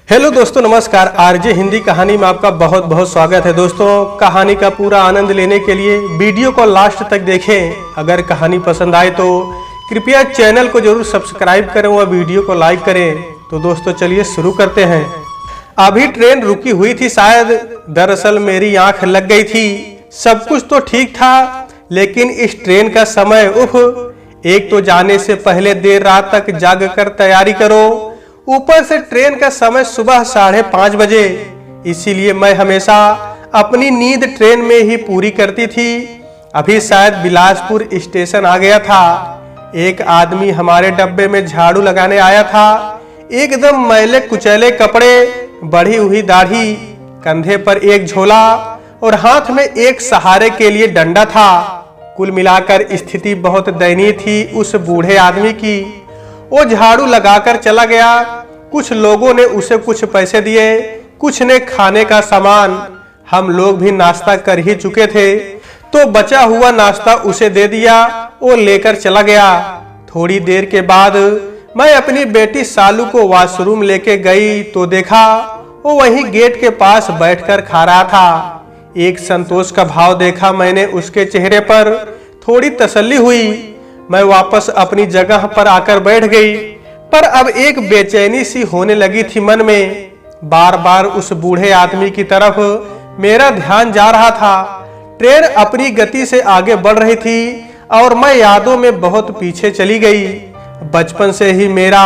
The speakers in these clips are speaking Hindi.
हेलो दोस्तों, नमस्कार। आरजे हिंदी कहानी में आपका बहुत बहुत स्वागत है। दोस्तों, कहानी का पूरा आनंद लेने के लिए वीडियो को लास्ट तक देखें। अगर कहानी पसंद आए तो कृपया चैनल को जरूर सब्सक्राइब करें व वीडियो को लाइक करें। तो दोस्तों चलिए शुरू करते हैं। अभी ट्रेन रुकी हुई थी शायद। दरअसल मेरी आंख लग गई थी। सब कुछ तो ठीक था, लेकिन इस ट्रेन का समय एक तो जाने से पहले देर रात तक जाग कर तैयारी करो, ऊपर से ट्रेन का समय सुबह 5:30 बजे। इसीलिए मैं हमेशा अपनी नींद ट्रेन में ही पूरी करती थी। अभी शायद बिलासपुर स्टेशन आ गया था। एक आदमी हमारे डब्बे में झाड़ू लगाने आया था। एकदम मैले कुचैले कपड़े, बढ़ी हुई दाढ़ी, कंधे पर एक झोला और हाथ में एक सहारे के लिए डंडा था। कुल मिलाकर स्थिति बहुत दयनीय थी उस बूढ़े आदमी की। वो झाड़ू लगाकर चला गया। कुछ लोगों ने उसे कुछ पैसे दिए, कुछ ने खाने का सामान। हम लोग भी नाश्ता कर ही चुके थे, तो बचा हुआ नाश्ता उसे दे दिया। वो लेकर चला गया। थोड़ी देर के बाद मैं अपनी बेटी सालू को वॉशरूम लेके गई तो देखा वो वहीं गेट के पास बैठकर खा रहा था। एक संतोष का भाव देखा मैंने उसके चेहरे पर। थोड़ी तसल्ली हुई। मैं वापस अपनी जगह पर आकर बैठ गई, पर अब एक बेचैनी सी होने लगी थी मन में। बार बार उस बूढ़े आदमी की तरफ मेरा ध्यान जा रहा था। ट्रेन अपनी गति से आगे बढ़ रही थी और मैं यादों में बहुत पीछे चली गई। बचपन से ही मेरा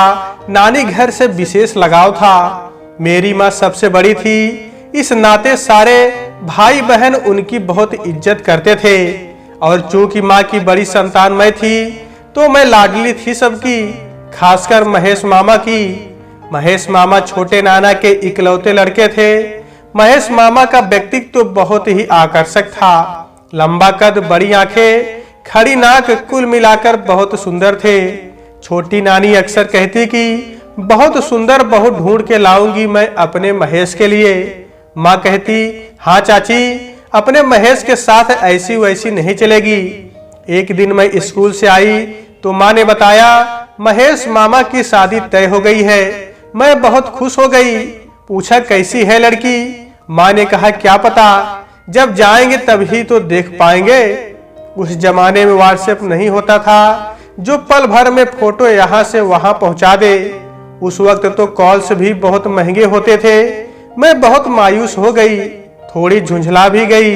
नानी घर से विशेष लगाव था। मेरी माँ सबसे बड़ी थी, इस नाते सारे भाई बहन उनकी बहुत इज्जत करते थे। और चूंकि माँ की बड़ी संतान मैं थी, तो मैं लाडली थी सबकी, खासकर महेश मामा की। महेश मामा छोटे नाना के इकलौते लड़के थे। महेश मामा का व्यक्तित्व तो बहुत ही आकर्षक था। लंबा कद, बड़ी आंखें, खड़ी नाक, कुल मिलाकर बहुत सुंदर थे। छोटी नानी अक्सर कहती कि बहुत सुंदर बहू ढूंढ के लाऊंगी मैं अपने महेश के लिए। माँ कहती, हाँ चाची, अपने महेश के साथ ऐसी वैसी नहीं चलेगी। एक दिन मैं स्कूल से आई तो माँ ने बताया महेश मामा की शादी तय हो गई है। मैं बहुत खुश हो गई। पूछा कैसी है लड़की? माँ ने कहा क्या पता, जब जाएंगे तभी तो देख पाएंगे। उस जमाने में व्हाट्सएप नहीं होता था जो पल भर में फोटो यहाँ से वहां पहुंचा दे। उस वक्त तो कॉल्स भी बहुत महंगे होते थे। मैं बहुत मायूस हो गई, थोड़ी झुंझला भी गई।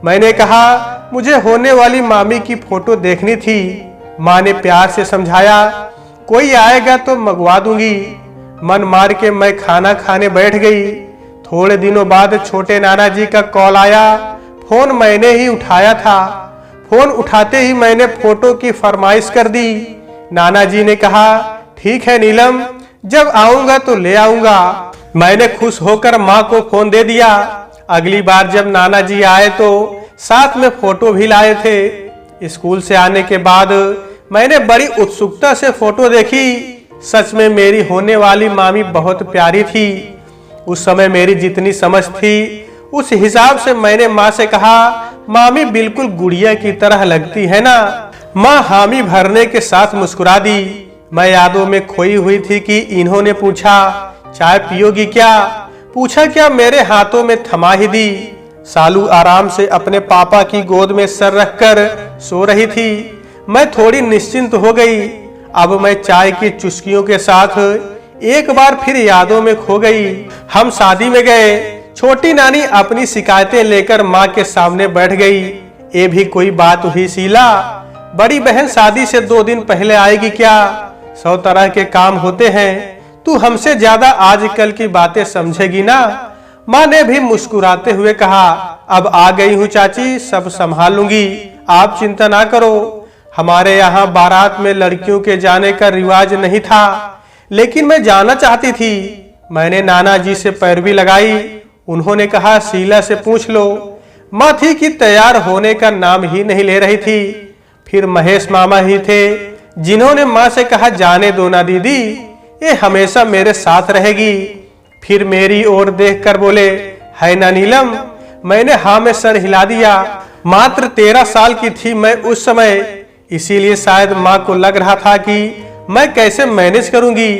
मैंने कहा मुझे होने वाली मामी की फोटो देखनी थी। माँ ने प्यार से समझाया कोई आएगा तो मंगवा दूंगी। मन मार के मैं खाना खाने बैठ गई। थोड़े दिनों बाद छोटे नाना जी का कॉल आया। फोन मैंने ही उठाया था। फोन उठाते ही मैंने फोटो की फरमाइश कर दी। नाना जी ने कहा ठीक है नीलम, जब आऊंगा तो ले आऊंगा। मैंने खुश होकर माँ को फोन दे दिया। अगली बार जब नाना जी आए तो साथ में फोटो भी लाए थे। स्कूल से आने के बाद मैंने बड़ी उत्सुकता से फोटो देखी। सच में मेरी होने वाली मामी बहुत प्यारी थी। उस समय मेरी जितनी समझ थी उस हिसाब से मैंने माँ से कहा मामी बिल्कुल गुड़िया की तरह लगती है ना। माँ हामी भरने के साथ मुस्कुरा दी। मैं यादों में खोई हुई थी कि इन्होंने पूछा चाय पियोगी क्या? पूछा क्या, मेरे हाथों में थमा ही दी। सालू आराम से अपने पापा की गोद में सर रखकर सो रही थी। मैं थोड़ी निश्चिंत हो गई। अब मैं चाय की चुस्कियों के साथ एक बार फिर यादों में खो गई। हम शादी में गए। छोटी नानी अपनी शिकायतें लेकर माँ के सामने बैठ गई। ये भी कोई बात हुई शीला? बड़ी बहन शादी से 2 दिन पहले आएगी क्या? 100 तरह के काम होते हैं। तू हमसे ज्यादा आजकल की बातें समझेगी ना? माँ ने भी मुस्कुराते हुए कहा अब आ गई हूँ चाची, सब संभाल लूंगी, आप चिंता ना करो। हमारे यहाँ बारात में लड़कियों के जाने का रिवाज नहीं था, लेकिन मैं जाना चाहती थी। मैंने नाना जी से पैरवी लगाई। उन्होंने कहा शीला से पूछ लो। माँ थी कि तैयार होने का नाम ही नहीं ले रही थी। फिर महेश मामा ही थे जिन्होंने माँ से कहा जाने दो ना दीदी, ये हमेशा मेरे साथ रहेगी। फिर मेरी ओर देखकर बोले है ना नीलम? मैंने हाँ में सर हिला दिया। मात्र 13 साल की थी मैं उस समय, इसीलिए शायद माँ को लग रहा था कि मैं कैसे मैनेज करूंगी।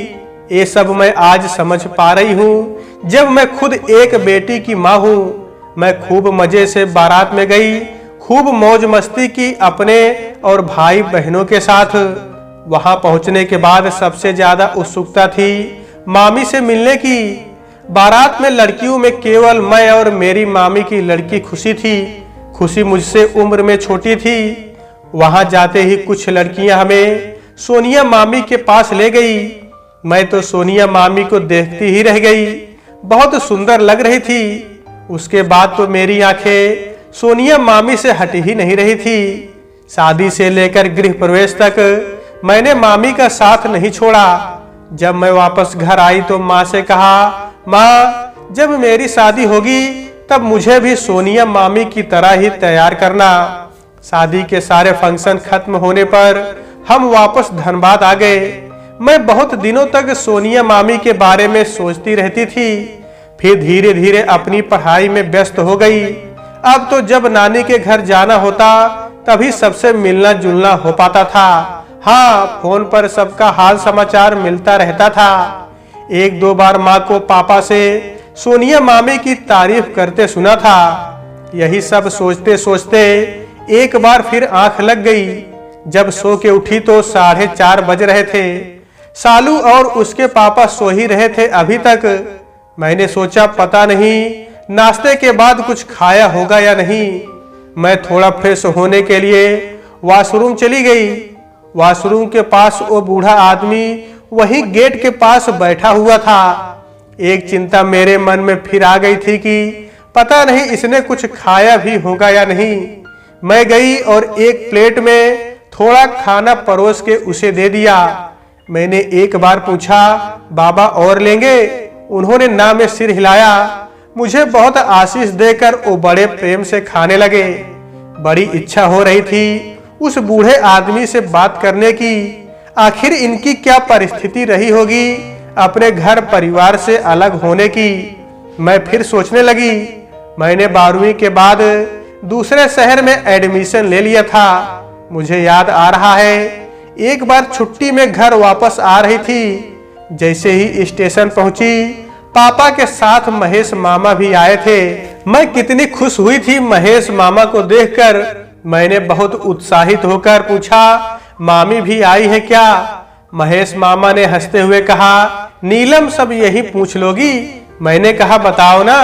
ये सब मैं आज समझ पा रही हूँ जब मैं खुद एक बेटी की माँ हूँ। मैं खूब मजे से बारात में गई, खूब मौज मस्ती की अपने और भाई बहनों के साथ। वहां पहुंचने के बाद सबसे ज्यादा उत्सुकता थी मामी से मिलने की। बारात में लड़कियों में केवल मैं और मेरी मामी की लड़की खुशी थी। खुशी मुझसे उम्र में छोटी थी। वहां जाते ही कुछ लड़कियां हमें सोनिया मामी के पास ले गई। मैं तो सोनिया मामी को देखती ही रह गई, बहुत सुंदर लग रही थी। उसके बाद तो मेरी आंखें सोनिया मामी से हट ही नहीं रही थी। शादी से लेकर गृह प्रवेश तक मैंने मामी का साथ नहीं छोड़ा। जब मैं वापस घर आई तो माँ से कहा, माँ जब मेरी शादी होगी तब मुझे भी सोनिया मामी की तरह ही तैयार करना। शादी के सारे फंक्शन खत्म होने पर हम वापस धनबाद आ गए। मैं बहुत दिनों तक सोनिया मामी के बारे में सोचती रहती थी, फिर धीरे धीरे अपनी पढ़ाई में व्यस्त हो गई। अब तो जब नानी के घर जाना होता तभी सबसे मिलना जुलना हो पाता था। हाँ, फोन पर सबका हाल समाचार मिलता रहता था। एक दो बार माँ को पापा से सोनिया मामी की तारीफ करते सुना था। यही सब सोचते सोचते एक बार फिर आंख लग गई। जब सो के उठी तो 4:30 बज रहे थे। सालू और उसके पापा सो ही रहे थे अभी तक। मैंने सोचा पता नहीं नाश्ते के बाद कुछ खाया होगा या नहीं। मैं थोड़ा फ्रेश होने के लिए वॉशरूम चली गई। वॉशरूम के पास वो बूढ़ा आदमी वहीं गेट के पास बैठा हुआ था। एक चिंता मेरे मन में फिर आ गई थी कि पता नहीं इसने कुछ खाया भी होगा या नहीं। मैं गई और एक प्लेट में थोड़ा खाना परोस के उसे दे दिया। मैंने एक बार पूछा, बाबा और लेंगे? उन्होंने ना में सिर हिलाया। मुझे बहुत आशीष देकर वो बड़े प्रेम से खाने लगे। बड़ी इच्छा हो रही थी उस बूढ़े आदमी से बात करने की। आखिर इनकी क्या परिस्थिति रही होगी अपने घर परिवार से अलग होने की। मैं फिर सोचने लगी। मैंने 12वीं के बाद दूसरे शहर में एडमिशन ले लिया था। मुझे याद आ रहा है, एक बार छुट्टी में घर वापस आ रही थी। जैसे ही स्टेशन पहुंची, पापा के साथ महेश मामा भी आए थे। मैं कितनी खुश हुई थी महेश मामा को देखकर। मैंने बहुत उत्साहित होकर पूछा, मामी भी आई है क्या? महेश मामा ने हंसते हुए कहा, नीलम सब यही पूछ लोगी। मैंने कहा बताओ ना।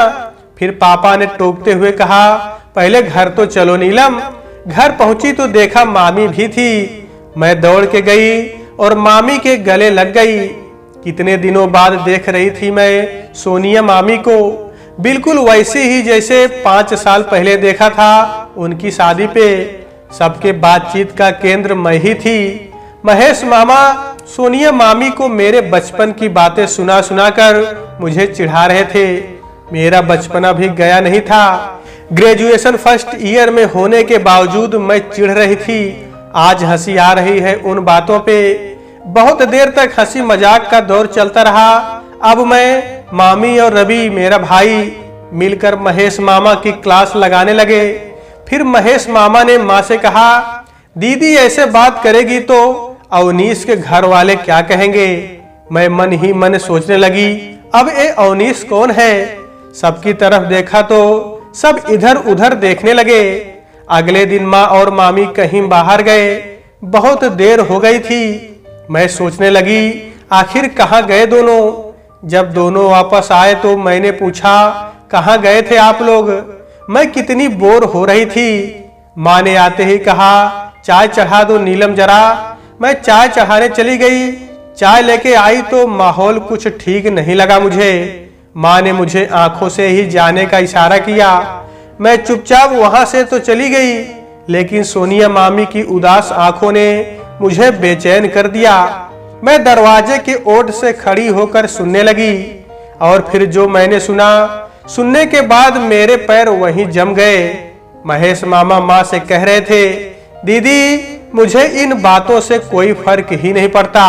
फिर पापा ने टोकते हुए कहा, पहले घर तो चलो नीलम। घर पहुंची तो देखा मामी भी थी। मैं दौड़ के गई और मामी के गले लग गई। कितने दिनों बाद देख रही थी मैं सोनिया मामी को, बिल्कुल वैसे ही जैसे 5 साल पहले देखा था उनकी शादी पे। सबके बातचीत का केंद्र मैं ही थी। महेश मामा सोनिया मामी को मेरे बचपन की बातें सुना सुनाकर मुझे चिढ़ा रहे थे। मेरा बचपना भी गया नहीं था। ग्रेजुएशन फर्स्ट ईयर में होने के बावजूद मैं चिढ़ रही थी। आज हंसी आ रही है उन बातों पे। बहुत देर तक हंसी मजाक का दौर चलता रहा। अब मैं, मामी और रवि मेरा भाई मिलकर महेश मामा की क्लास लगाने लगे। फिर महेश मामा ने माँ से कहा, दीदी ऐसे बात करेगी तो अवनीश के घर वाले क्या कहेंगे? मैं मन ही मन सोचने लगी, अब ये अवनीश कौन है? सबकी तरफ देखा तो सब इधर उधर देखने लगे। अगले दिन माँ और मामी कहीं बाहर गए। बहुत देर हो गई थी। मैं सोचने लगी आखिर कहाँ गए दोनों। जब दोनों वापस आए तो मैंने पूछा, कहाँ गए थे आप लोग? मैं कितनी बोर हो रही थी। माँ ने आते ही कहा, चाय चढ़ा दो नीलम जरा। मैं चाय चढ़ाने चली गई। चाय लेके आई तो माहौल कुछ ठीक नहीं लगा मुझे। माँ ने मुझे आंखों से ही जाने का इशारा किया। मैं चुपचाप वहां से तो चली गई, लेकिन सोनिया मामी की उदास आंखों ने मुझे बेचैन कर दिया। मैं दरवाजे के ओट से खड़ी होकर सुनने लगी और फिर जो मैंने सुना, सुनने के बाद मेरे पैर वहीं जम गए। महेश मामा माँ से कह रहे थे, दीदी मुझे इन बातों से कोई फर्क ही नहीं पड़ता।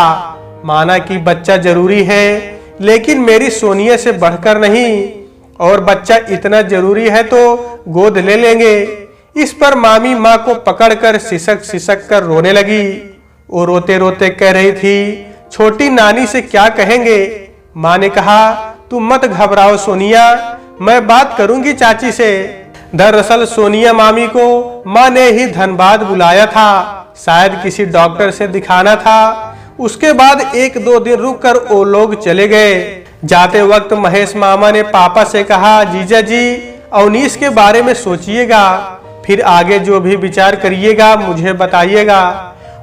माना कि बच्चा जरूरी है, लेकिन मेरी सोनिया से बढ़कर नहीं। और बच्चा इतना जरूरी है तो गोद ले लेंगे। इस पर मामी माँ को पकड़कर सिसक सिसक कर रोने लगी। वो रोते रोते कह रही थी, छोटी नानी से क्या कहेंगे? माँ ने कहा, तुम मत घबराओ सोनिया, मैं बात करूंगी चाची से। दरअसल सोनिया मामी को माँ ने ही धनबाद बुलाया था, शायद किसी डॉक्टर से दिखाना था। उसके बाद 1-2 दिन रुककर वो लोग चले गए। जाते वक्त महेश मामा ने पापा से कहा, जीजा जी अवनीश के बारे में सोचिएगा, फिर आगे जो भी विचार करिएगा मुझे बताइएगा।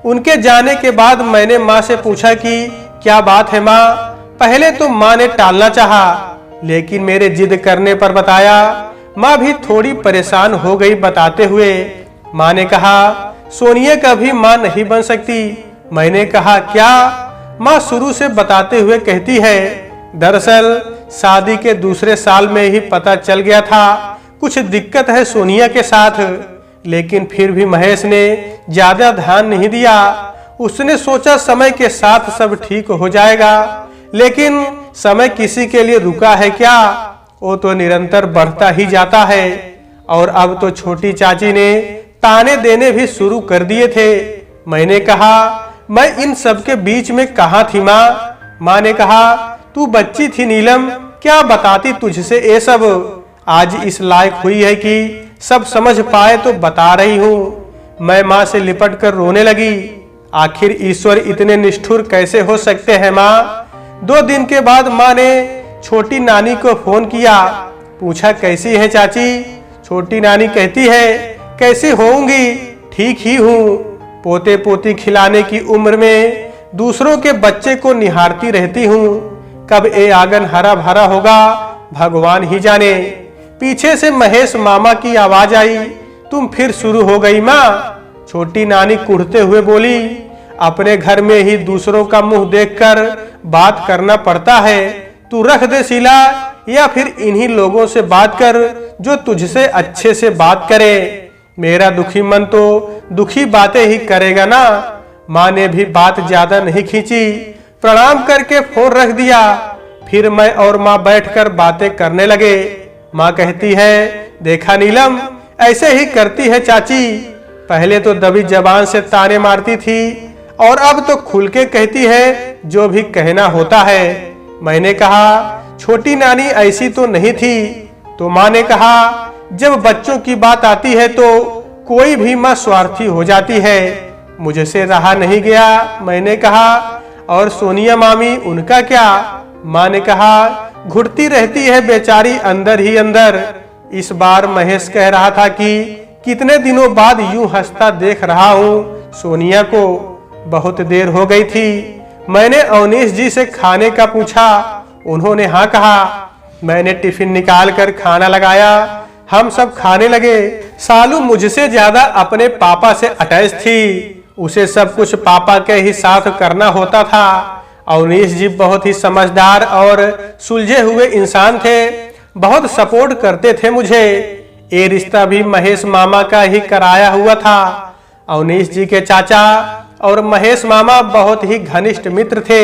उनके जाने के बाद मैंने माँ से पूछा कि क्या बात है माँ। पहले तो माँ ने टालना चाहा, लेकिन मेरे जिद करने पर बताया। माँ भी थोड़ी परेशान हो गई बताते हुए। माँ ने कहा, सोनिया कभी माँ नहीं बन सकती। मैंने कहा क्या? माँ शुरू से बताते हुए कहती है, दरअसल शादी के दूसरे साल में ही पता चल गया था कुछ दिक्कत है सोनिया के साथ, लेकिन फिर भी महेश ने ज्यादा ध्यान नहीं दिया। उसने सोचा समय के साथ सब ठीक हो जाएगा, लेकिन समय किसी के लिए रुका है क्या? वो तो निरंतर बढ़ता ही जाता है। और अब तो छोटी चाची ने ताने देने भी शुरू कर दिए थे। मैंने कहा, मैं इन सब के बीच में कहाँ थी माँ? माँ ने कहा, तू बच्ची थी नीलम, क्या बताती तुझसे ये सब। आज इस लायक हुई है कि सब समझ पाए तो बता रही हूँ। मैं माँ से लिपट कर रोने लगी। आखिर ईश्वर इतने निष्ठुर कैसे हो सकते हैं माँ? 2 दिन के बाद माँ ने छोटी नानी को फोन किया। पूछा, कैसी है चाची? छोटी नानी कहती है, कैसी होंगी, ठीक ही हूँ। पोते पोती खिलाने की उम्र में दूसरों के बच्चे को निहारती रहती हूँ। कब ये आंगन हरा भरा होगा भगवान ही जाने। पीछे से महेश मामा की आवाज आई, तुम फिर शुरू हो गई माँ। छोटी नानी कुढ़ते हुए बोली, अपने घर में ही दूसरों का मुंह देखकर बात करना पड़ता है। तू रख दे सिला, या फिर इन्हीं लोगों से बात कर जो तुझसे अच्छे से बात करे। मेरा दुखी मन तो दुखी बातें ही करेगा ना। माँ ने भी बात ज्यादा नहीं खींची, प्रणाम करके फोन रख दिया। फिर मैं और माँ बैठकर बातें करने लगे। माँ कहती है, देखा नीलम, ऐसे ही करती है चाची। पहले तो दबी जबान से ताने मारती थी और अब तो खुल के कहती है जो भी कहना होता है। मैंने कहा, छोटी नानी ऐसी तो नहीं थी। तो माँ ने कहा, जब बच्चों की बात आती है तो कोई भी माँ स्वार्थी हो जाती है। मुझसे रहा नहीं गया। मैंने कहा, और सोनिया मामी, उनका क्या? माँ ने कहा, घुटती रहती है बेचारी अंदर ही अंदर। इस बार महेश कह रहा था कि कितने दिनों बाद यूं हंसता देख रहा हूँ सोनिया को। बहुत देर हो गई थी। मैंने अवनीश जी से खाने का पूछा, उन्होंने हाँ कहा। मैंने टिफिन निकाल कर खाना लगाया, हम सब खाने लगे। सालू मुझसे ज्यादा अपने पापा से अटैच थी। उसे सब कुछ पापा के ही साथ करना होता था। अवनीश जी बहुत ही समझदार और सुलझे हुए इंसान थे, बहुत सपोर्ट करते थे मुझे। ये रिश्ता भी महेश मामा का ही कराया हुआ था। अवनीश जी के चाचा और महेश मामा बहुत ही घनिष्ठ मित्र थे,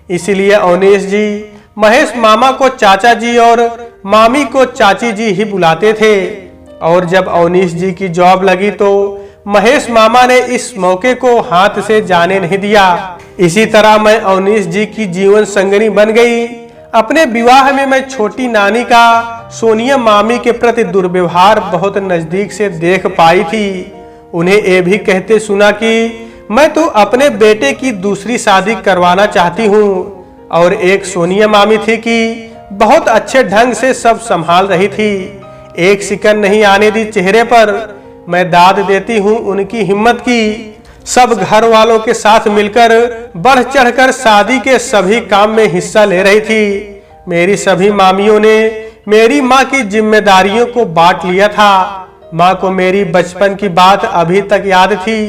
इसलिए अवनीश जी महेश मामा को चाचा जी और मामी को चाची जी ही बुलाते थे। और जब अवनीश जी की जॉब लगी तो महेश मामा ने इस मौके को हाथ से जाने नहीं दिया। इसी तरह मैं अवनीश जी की जीवन संगनी बन गई। अपने विवाह में मैं छोटी नानी का सोनिया मामी के प्रति दुर्व्यवहार बहुत नजदीक से देख पाई थी। उन्हें ये भी कहते सुना कि मैं तो अपने बेटे की दूसरी शादी करवाना चाहती हूँ। और एक सोनिया मामी थी कि बहुत अच्छे ढंग से सब संभाल रही थी, एक सिकन नहीं आने दी चेहरे पर। मैं दाद देती हूँ उनकी हिम्मत की। सब घर वालों के साथ मिलकर बढ़ चढ़कर शादी के सभी काम में हिस्सा ले रही थी। मेरी सभी मामियों ने मेरी माँ की जिम्मेदारियों को बांट लिया था। माँ को मेरी बचपन की बात अभी तक याद थी।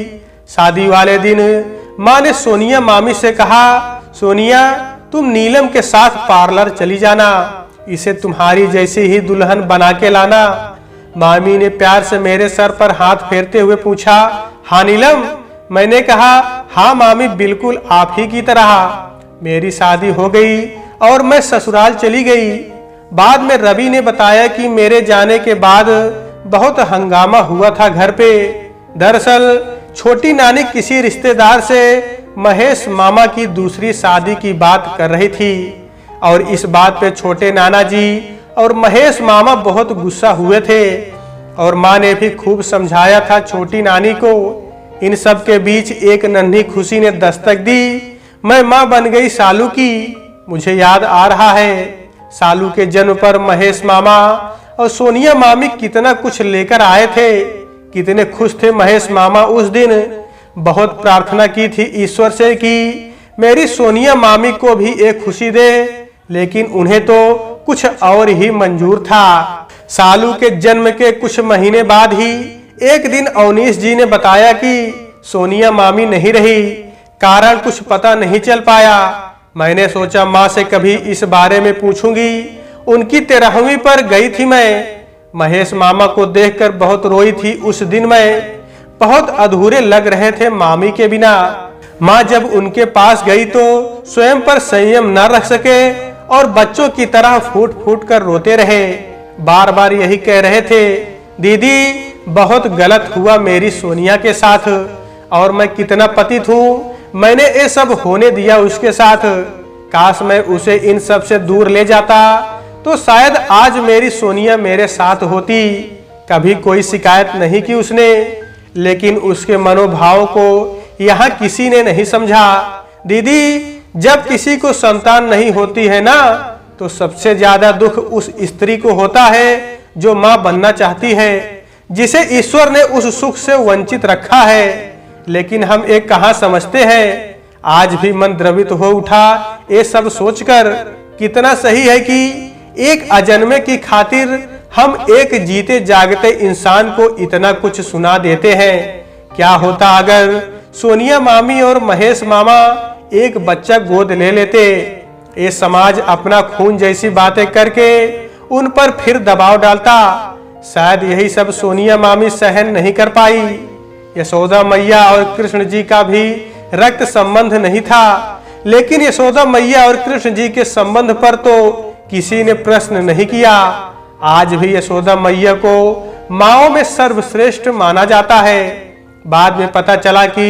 शादी वाले दिन माँ ने सोनिया मामी से कहा, सोनिया तुम नीलम के साथ पार्लर चली जाना, इसे तुम्हारी जैसी ही दुल्हन बना के लाना। मामी ने प्यार से मेरे सर पर हाथ फेरते हुए पूछा, हाँ नीलम? मैंने कहा, हाँ मामी, बिल्कुल आप ही की तरह। मेरी शादी हो गई और मैं ससुराल चली गई। बाद में रवि ने बताया कि मेरे जाने के बाद बहुत हंगामा हुआ था घर पे। दरअसल छोटी नानी किसी रिश्तेदार से महेश मामा की दूसरी शादी की बात कर रही थी। और इस बात पे छोटे नाना जी और महेश मामा बहुत गुस्सा हुए थे और माँ ने भी खूब समझाया था छोटी नानी को। इन सब के बीच एक नन्ही खुशी ने दस्तक दी। मैं माँ बन गई सालू की। मुझे याद आ रहा है सालू के जन्म पर महेश मामा और सोनिया मामी कितना कुछ लेकर आए थे। कितने खुश थे महेश मामा उस दिन। बहुत प्रार्थना की थी ईश्वर से कि मेरी सोनिया मामी को भी एक खुशी दे, लेकिन उन्हें तो कुछ और ही मंजूर था। सालू के जन्म के कुछ महीने बाद ही एक दिन अवनीश जी ने बताया कि सोनिया मामी नहीं रही, कारण कुछ पता नहीं चल पाया। मैंने सोचा माँ से कभी इस बारे में पूछूंगी। उनकी 13वीं पर गई थी मैं। महेश मामा को देखकर बहुत रोई थी उस दिन मैं। बहुत अधूरे लग रहे थे मामी के बिना। माँ जब उनके पास गई तो स्वयं पर संयम न रख सके और बच्चों की तरह फूट फूट कर रोते रहे। बार बार यही कह रहे थे, दीदी बहुत गलत हुआ मेरी सोनिया के साथ और मैं कितना पतित हूँ। मैंने ये सब होने दिया उसके साथ। काश मैं उसे इन सब से दूर ले जाता तो शायद आज मेरी सोनिया मेरे साथ होती। कभी कोई शिकायत नहीं की उसने, लेकिन उसके मनोभाव को यहाँ किसी ने नहीं समझा। दीदी जब किसी को संतान नहीं होती है ना, तो सबसे ज्यादा दुख उस स्त्री को होता है जो माँ बनना चाहती है, जिसे ईश्वर ने उस सुख से वंचित रखा है। लेकिन हम एक कहाँ समझते हैं। आज भी मन द्रवित हो उठा ये सब सोचकर। कितना सही है कि एक अजन्मे की खातिर हम एक जीते जागते इंसान को इतना कुछ सुना देते हैं। क्या होता अगर सोनिया मामी और महेश मामा एक बच्चा गोद ले लेते। ये समाज अपना खून जैसी बातें करके उन पर फिर दबाव डालता। शायद यही सब सोनिया मामी सहन नहीं कर पाई। यशोदा मैया और कृष्ण जी का भी रक्त संबंध नहीं था, लेकिन यशोदा मैया और कृष्ण जी के संबंध पर तो किसी ने प्रश्न नहीं किया। आज भी यशोदा मैया को माओ में सर्वश्रेष्ठ माना जाता है। बाद में पता चला कि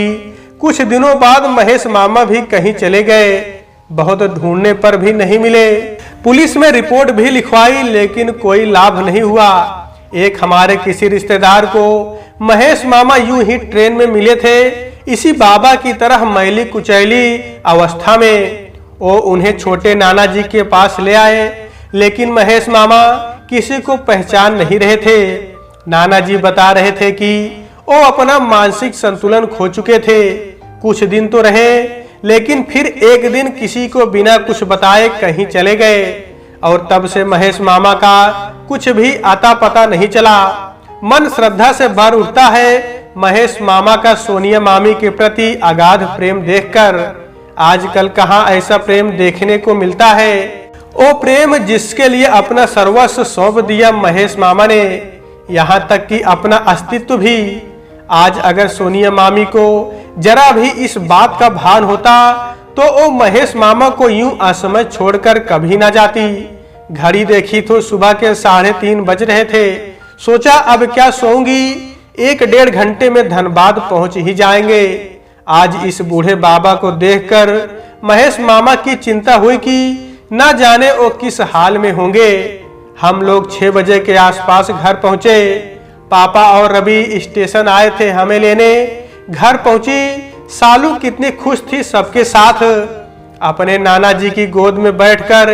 कुछ दिनों बाद महेश मामा भी कहीं चले गए। बहुत ढूंढने पर भी नहीं मिले। पुलिस में रिपोर्ट भी लिखवाई, लेकिन कोई लाभ नहीं हुआ। एक हमारे किसी रिश्तेदार को महेश मामा यूं ही ट्रेन में मिले थे, इसी बाबा की तरह मैली कुचैली अवस्था में। वो उन्हें छोटे नाना जी के पास ले आए, लेकिन महेश मामा किसी को पहचान नहीं रहे थे। नाना जी बता रहे थे कि वो अपना मानसिक संतुलन खो चुके थे। कुछ दिन तो रहे, लेकिन फिर एक दिन किसी को बिना कुछ बताए कहीं चले गए और तब से महेश मामा का कुछ भी आता पता नहीं चला। मन श्रद्धा से भर उठता है महेश मामा का सोनिया मामी के प्रति अगाध प्रेम देखकर। आजकल कहाँ ऐसा प्रेम देखने को मिलता है। वो प्रेम जिसके लिए अपना सर्वस्व सौंप दिया महेश मामा ने, यहाँ तक कि अपना अस्तित्व भी। आज अगर सोनिया मामी को जरा भी इस बात का भान होता तो वो महेश मामा को यूं असमय छोड़कर कभी ना जाती। घड़ी देखी तो सुबह के 3:30 बज रहे थे। सोचा अब क्या सोऊंगी, 1-1.5 घंटे में धनबाद पहुंच ही जाएंगे। आज इस बूढ़े बाबा को देखकर महेश मामा की चिंता हुई कि ना जाने वो किस हाल में होंगे। हम लोग 6 बजे के आसपास घर पहुंचे। पापा और रवि स्टेशन आए थे हमें लेने। घर पहुंची, सालू कितनी खुश थी सबके साथ। अपने नाना जी की गोद में बैठकर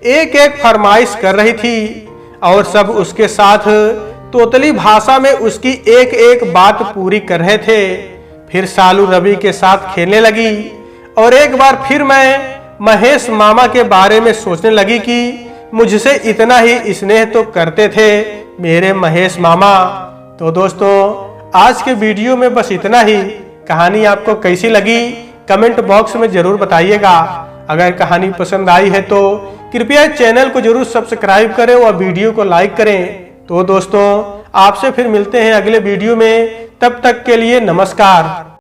एक एक फरमाइश कर रही थी और सब उसके साथ तोतली भाषा में उसकी एक एक बात पूरी कर रहे थे। फिर सालू रवि के साथ खेलने लगी और एक बार फिर मैं महेश मामा के बारे में सोचने लगी कि मुझसे इतना ही स्नेह तो करते थे मेरे महेश मामा। तो दोस्तों आज के वीडियो में बस इतना ही। कहानी आपको कैसी लगी कमेंट बॉक्स में जरूर बताइएगा। अगर कहानी पसंद आई है तो कृपया चैनल को जरूर सब्सक्राइब करें और वीडियो को लाइक करें। तो दोस्तों आपसे फिर मिलते हैं अगले वीडियो में। तब तक के लिए नमस्कार।